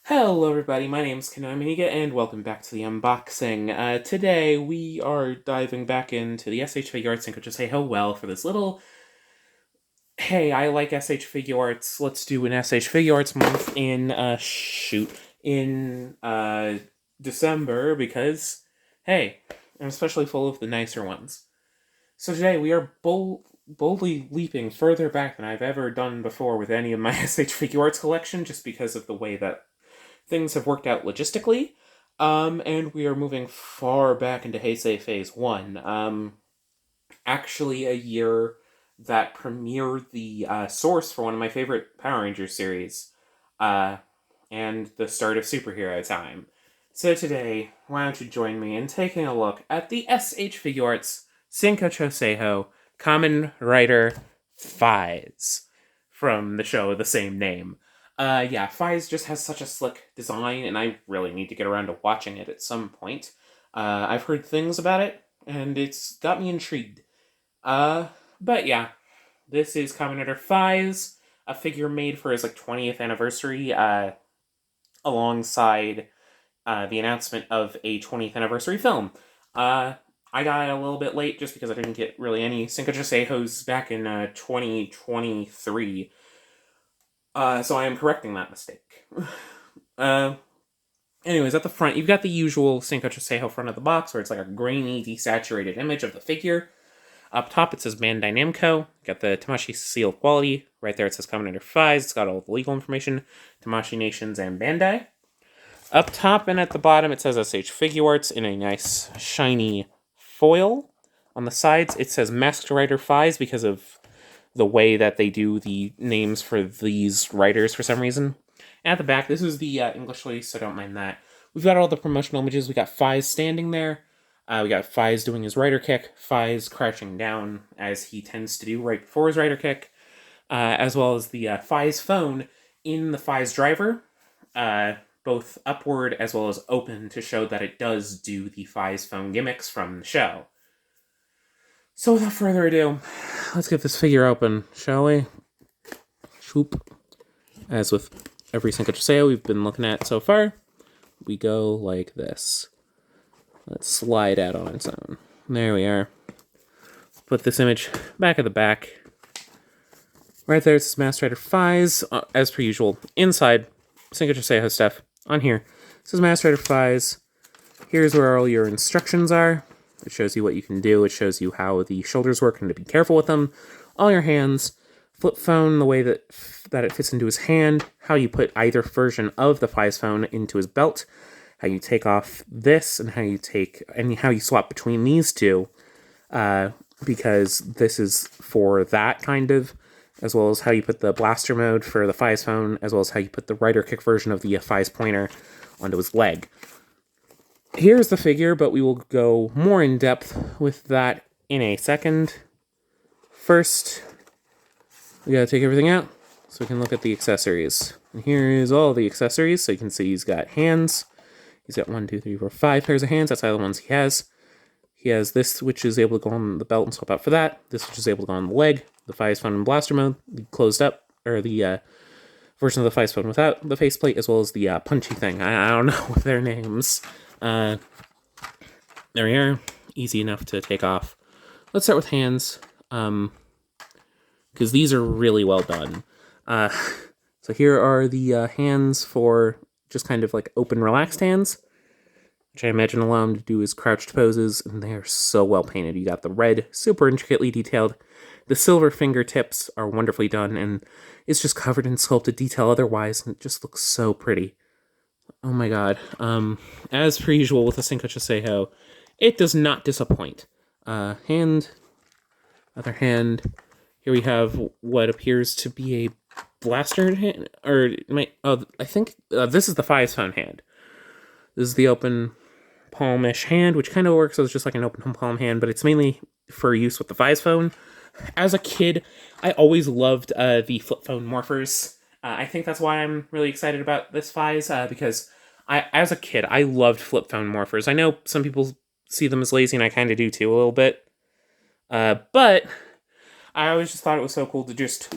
Hello everybody, my name's Kanamiga, and welcome back to the unboxing. Today we are diving back into the SH Figuarts and could just say how well for this little, hey, I like SH Figuarts, let's do an SH Figuarts month in December, because, hey, I'm especially full of the nicer ones. So today we are boldly leaping further back than I've ever done before with any of my SH Figuarts collection, just because of the way that things have worked out logistically. And we are moving far back into Heisei Phase 1. Actually, a year that premiered the source for one of my favorite Power Rangers series, and the start of superhero time. So today, why don't you join me in taking a look at the SH Figuarts Shinkocchou Seihou Kamen Rider Faiz from the show of the same name. Yeah, Faiz just has such a slick design, and I really need to get around to watching it at some point. I've heard things about it, and it's got me intrigued. But yeah, this is Kamen Rider Faiz, a figure made for his 20th anniversary, alongside the announcement of a 20th anniversary film. I got it a little bit late just because I didn't get really any Shinkocchou Seihou's back in 2023. So I am correcting that mistake. Anyways, at the front, you've got the usual Shinkocchou Seihou front of the box, where it's like a grainy, desaturated image of the figure. Up top, it says Bandai Namco. Got the Tamashii seal of quality. Right there, it says Kamen Rider Faiz. It's got all the legal information, Tamashii Nations, and Bandai. Up top and at the bottom, it says SH Figuarts in a nice, shiny foil. On the sides, it says Masked Rider Faiz because of the way that they do the names for these writers for some reason. And at the back, this is the English release, so don't mind that. We've got all the promotional images. We got Faiz standing there. We got Faiz doing his rider kick. Faiz crouching down, as he tends to do right before his rider kick. As well as the Faiz phone in the Faiz driver. Both upward as well as open to show that it does do the Faiz phone gimmicks from the show. So without further ado, let's get this figure open, shall we? Shoop. As with every Shinkocchou Seihou we've been looking at so far, we go like this. Let's slide out on its own. There we are. Put this image back at the back. Right there, it's Masked Rider Faiz. As per usual, inside Shinkocchou Seihou stuff. On here, this is Masked Rider Faiz. Here's where all your instructions are. It shows you what you can do. It shows you how the shoulders work and to be careful with them. All your hands. Flip phone, the way that it fits into his hand. How you put either version of the Faiz phone into his belt. How you take off this and how you swap between these two. Because this is for that kind of, as well as how you put the blaster mode for the Faiz phone, as well as how you put the rider kick version of the Faiz pointer onto his leg. Here's the figure, but we will go more in depth with that in a second. First, we gotta take everything out so we can look at the accessories. And here is all the accessories. So you can see he's got hands. He's got 1, 2, 3, 4, 5 pairs of hands. That's all the ones he has. He has this, which is able to go on the belt and swap out for that. This, which is able to go on the leg. The Faiz phone in blaster mode. The closed up, or the version of the Faiz phone without the faceplate, as well as the punchy thing. I don't know their names. There we are. Easy enough to take off. Let's start with hands, because these are really well done. So here are the hands for just kind of like open, relaxed hands, which I imagine allow him to do his crouched poses, and they are so well painted. You got the red, super intricately detailed. The silver fingertips are wonderfully done, and it's just covered in sculpted detail otherwise, and it just looks so pretty. Oh my god. As per usual with the Shinkocchou Seihou, it does not disappoint. Hand, other hand. Here we have what appears to be a blaster hand, I think this is the Faiz phone hand. This is the open palmish hand, which kind of works as just like an open palm hand, but it's mainly for use with the Faiz phone. As a kid, I always loved the flip phone morphers. I think that's why I'm really excited about this Faiz, because as a kid, I loved flip phone morphers. I know some people see them as lazy, and I kind of do too, a little bit. But I always just thought it was so cool to just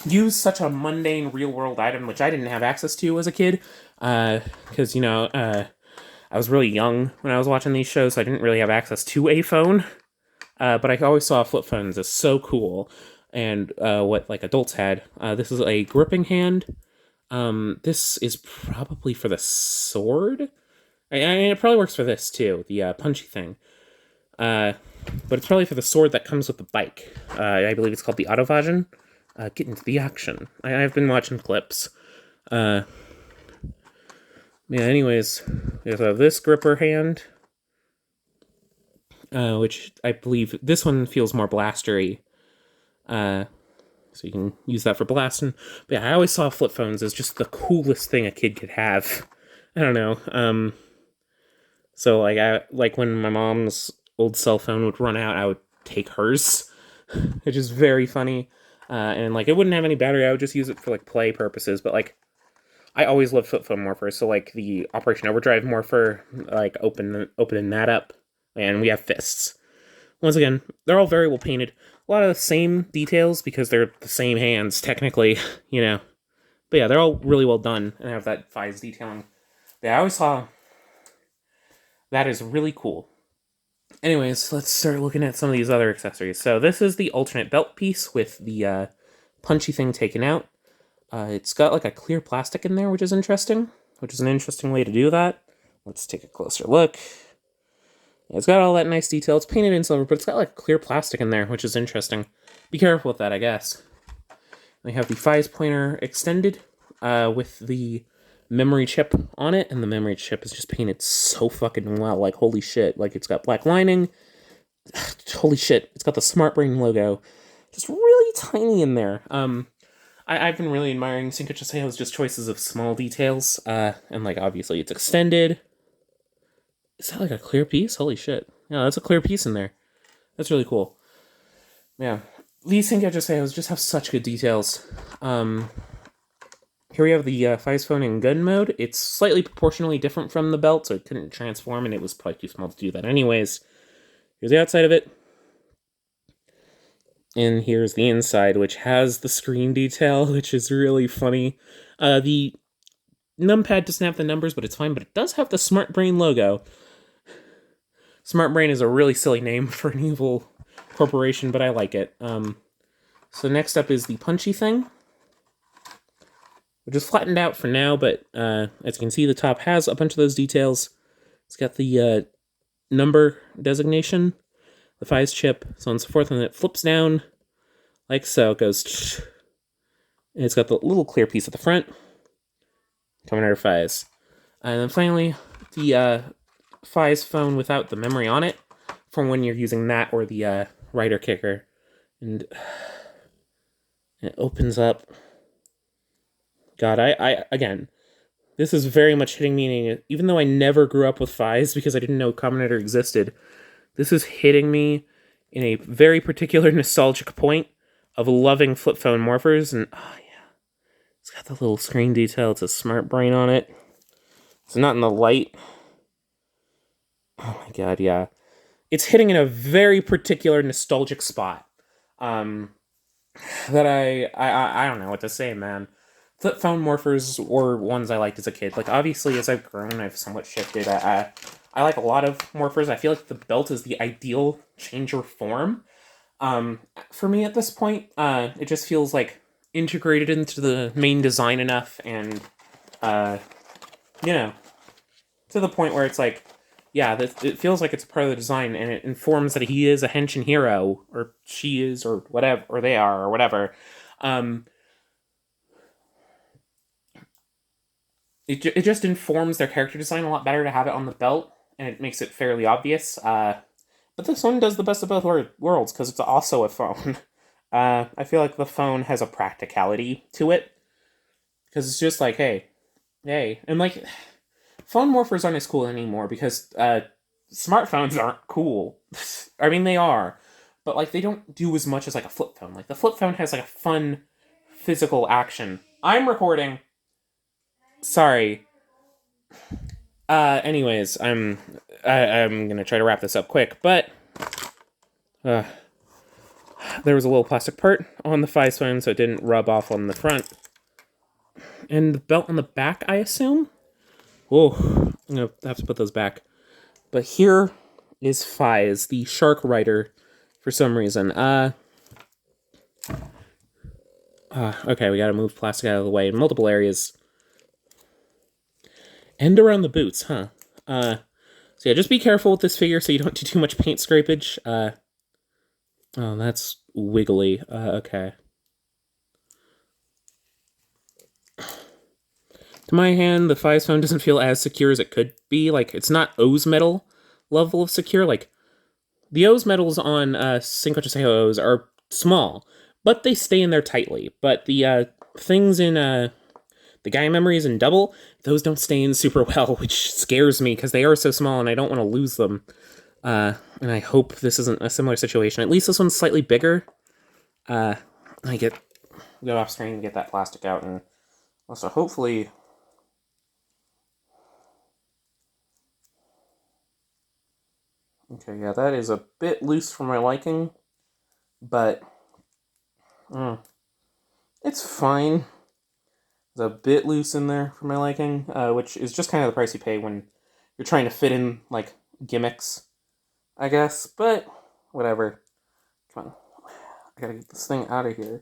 use such a mundane real-world item, which I didn't have access to as a kid, because, I was really young when I was watching these shows, so I didn't really have access to a phone, but I always saw flip phones as so cool, and what, like, adults had. This is a gripping hand. This is probably for the sword? I mean, it probably works for this, too, the punchy thing. But it's probably for the sword that comes with the bike. I believe it's called the Autovasion. Get into the action. I've been watching clips. Yeah, anyways, we also have this gripper hand, which I believe this one feels more blastery. So you can use that for blasting. But yeah, I always saw flip phones as just the coolest thing a kid could have. I don't know. So like when my mom's old cell phone would run out, I would take hers, which is very funny. And like it wouldn't have any battery. I would just use it for like play purposes. But like I always loved flip phone morphers. So like the Operation Overdrive morpher, like opening that up, and we have fists. Once again, they're all very well painted. A lot of the same details because they're the same hands technically, But yeah, they're all really well done and have that Faiz detailing. Yeah, I always saw that is really cool. Anyways, let's start looking at some of these other accessories. So this is the alternate belt piece with the punchy thing taken out. It's got like a clear plastic in there, which is interesting, which is an interesting way to do that. Let's take a closer look. Yeah, it's got all that nice detail. It's painted in silver, but it's got like clear plastic in there, which is interesting. Be careful with that, I guess. We have the Faiz pointer extended with the memory chip on it, and the memory chip is just painted so fucking well. Like, holy shit. Like, it's got black lining. Holy shit. It's got the Smart Brain logo. Just really tiny in there. I've been really admiring Shinkocchou Seihou's just choices of small details. And, like, obviously it's extended. Is that, like, a clear piece? Holy shit. Yeah, that's a clear piece in there. That's really cool. Yeah. These Shinkocchou Seihous just have such good details. Here we have the Faiz phone in gun mode. It's slightly proportionally different from the belt, so it couldn't transform, and it was probably too small to do that anyways. Here's the outside of it. And here's the inside, which has the screen detail, which is really funny. The numpad doesn't have the numbers, but it's fine, but it does have the Smart Brain logo. Smart Brain is a really silly name for an evil corporation, but I like it. So next up is the punchy thing, which is flattened out for now, but as you can see, the top has a bunch of those details. It's got the number designation, the Faiz chip, so on and so forth, and it flips down like so. It goes, and it's got the little clear piece at the front, coming out of Faiz. And then finally, the Faiz phone without the memory on it, from when you're using that or the writer kicker. And it opens up. God, I again, this is very much hitting me, even though I never grew up with Faiz because I didn't know Kamen existed, this is hitting me in a very particular nostalgic point of loving flip phone morphers, and oh yeah, it's got the little screen detail, it's a Smart Brain on it, it's not in the light, oh my god, yeah, it's hitting in a very particular nostalgic spot, that I don't know what to say, man. Flip phone morphers were ones I liked as a kid. Like, obviously, as I've grown, I've somewhat shifted. I like a lot of morphers. I feel like the belt is the ideal changer form. For me at this point, it just feels like integrated into the main design enough, and to the point where it's like, yeah, it feels like it's a part of the design, and it informs that he is a henshin hero, or she is, or whatever, or they are, or whatever. It just informs their character design a lot better to have it on the belt, and it makes it fairly obvious. But this one does the best of both worlds, because it's also a phone. I feel like the phone has a practicality to it, because it's just like, hey. And like, phone morphers aren't as cool anymore, because smartphones aren't cool. I mean, they are, but like, they don't do as much as like a flip phone. Like, the flip phone has like a fun physical action. I'm recording. Sorry. Anyways, I'm gonna try to wrap this up quick, but there was a little plastic part on the Faiz phone, so it didn't rub off on the front. And the belt on the back, I assume? Whoa, I'm gonna have to put those back. But here is Faiz, the shark rider, for some reason. Okay, we gotta move plastic out of the way in multiple areas. And around the boots, huh? So yeah, just be careful with this figure so you don't do too much paint scrapage. Oh, that's wiggly. Okay. To my hand, the Faiz phone doesn't feel as secure as it could be. Like, it's not O's metal level of secure. Like, the O's metals on Shinkocchou Seihou O's are small, but they stay in there tightly. But the things in the guy memories in double, those don't stay in super well, which scares me because they are so small and I don't want to lose them. And I hope this isn't a similar situation. At least this one's slightly bigger. I go off screen and get that plastic out, and also hopefully. Okay, yeah, that is a bit loose for my liking, but it's fine. It's a bit loose in there for my liking, which is just kind of the price you pay when you're trying to fit in, like, gimmicks, I guess, but whatever. Come on. I gotta get this thing out of here.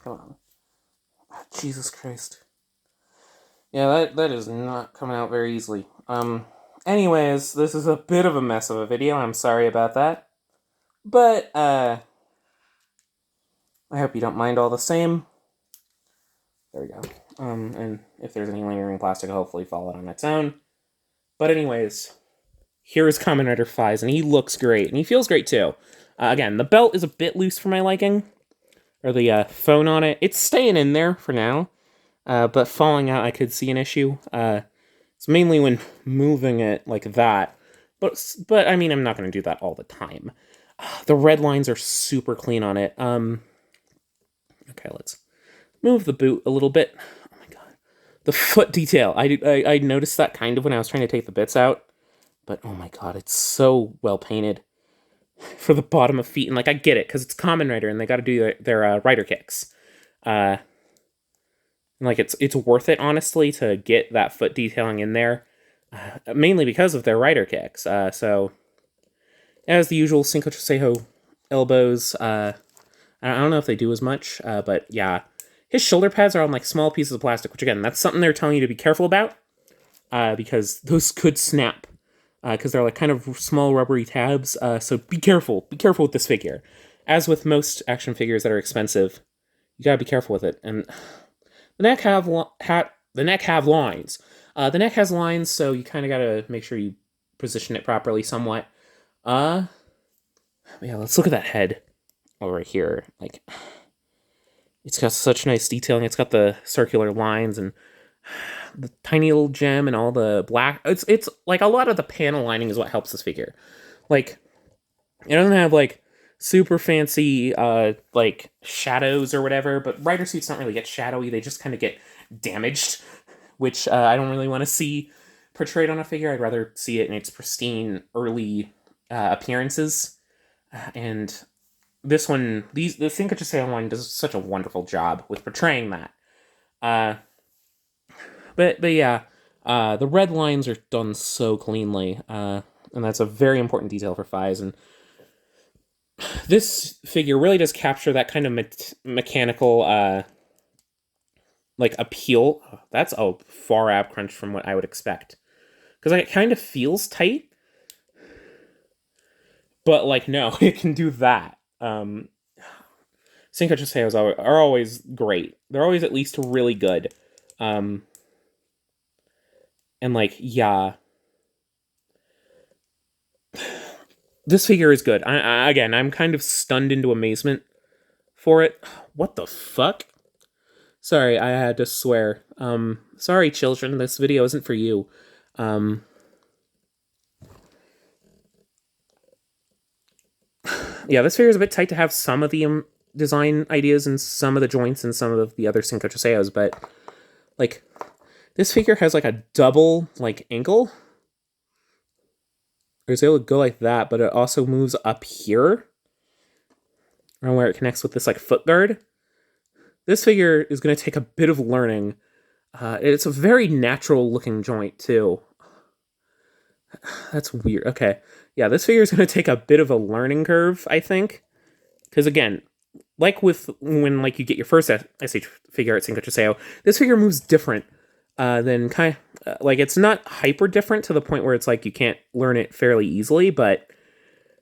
Come on. Jesus Christ. Yeah, that is not coming out very easily. Anyways, this is a bit of a mess of a video. I'm sorry about that. But, I hope you don't mind all the same. There we go. And if there's any lingering plastic, it'll hopefully fall out on its own. But anyways, here is Kamen Rider Faiz, and he looks great, and he feels great too. Again, the belt is a bit loose for my liking, or the phone on it. It's staying in there for now, but falling out I could see an issue. It's mainly when moving it like that, but I mean, I'm not going to do that all the time. The red lines are super clean on it. Okay, let's move the boot a little bit. Oh my god. The foot detail. I noticed that kind of when I was trying to take the bits out, but oh my god, it's so well painted for the bottom of feet. And like, I get it, because it's Kamen Rider and they got to do their rider kicks. Like, it's worth it, honestly, to get that foot detailing in there, mainly because of their rider kicks. So, as the usual, Shinkocchou Seihou elbows. I don't know if they do as much, but yeah. His shoulder pads are on, like, small pieces of plastic, which, again, that's something they're telling you to be careful about, because those could snap, because they're, like, kind of small rubbery tabs, so be careful. Be careful with this figure. As with most action figures that are expensive, you gotta be careful with it, and the neck have lines. The neck has lines, so you kind of gotta make sure you position it properly somewhat. Yeah, let's look at that head over here. Like, it's got such nice detailing. It's got the circular lines and the tiny little gem and all the black. It's like a lot of the panel lining is what helps this figure. Like, it doesn't have like super fancy like shadows or whatever, but rider suits don't really get shadowy. They just kind of get damaged, which I don't really want to see portrayed on a figure. I'd rather see it in its pristine early appearances. And this one, the Shinkocchou Seihou one does such a wonderful job with portraying that. But yeah, the red lines are done so cleanly, and that's a very important detail for Faiz. And this figure really does capture that kind of mechanical, like, appeal. That's a far ab crunch from what I would expect. Because, like, it kind of feels tight. But, like, no, it can do that. Shinkocchou Seihous are always great. They're always at least really good. And, like, yeah. This figure is good. Again, I'm kind of stunned into amazement for it. What the fuck? Sorry, I had to swear. Sorry, children, this video isn't for you. Yeah, this figure is a bit tight to have some of the design ideas and some of the joints and some of the other Shinkocchou Seihous, but, like, this figure has, like, a double, like, ankle. Or it's able to go like that, but it also moves up here. around where it connects with this like foot guard. This figure is going to take a bit of learning. It's a very natural looking joint too. That's weird. Okay. Yeah, this figure is going to take a bit of a learning curve, I think. Because again, like with when like you get your first SH figure at Shinkocchou Seihou, this figure moves different than like it's not hyper different to the point where it's like you can't learn it fairly easily, but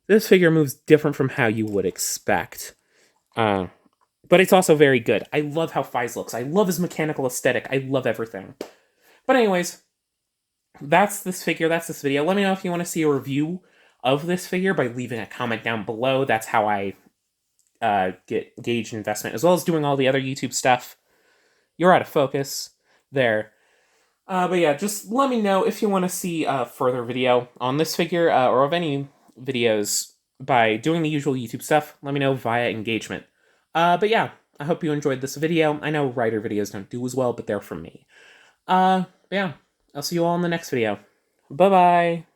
this figure moves different from how you would expect. But it's also very good. I love how Faiz looks. I love his mechanical aesthetic. I love everything. But anyways, that's this figure. That's this video. Let me know if you want to see a review of this figure by leaving a comment down below. That's how I gauge investment, as well as doing all the other YouTube stuff. You're out of focus there. But yeah, just let me know if you want to see a further video on this figure or of any videos by doing the usual YouTube stuff. Let me know via engagement. But yeah, I hope you enjoyed this video. I know writer videos don't do as well, but they're from me. Yeah, I'll see you all in the next video. Bye-bye!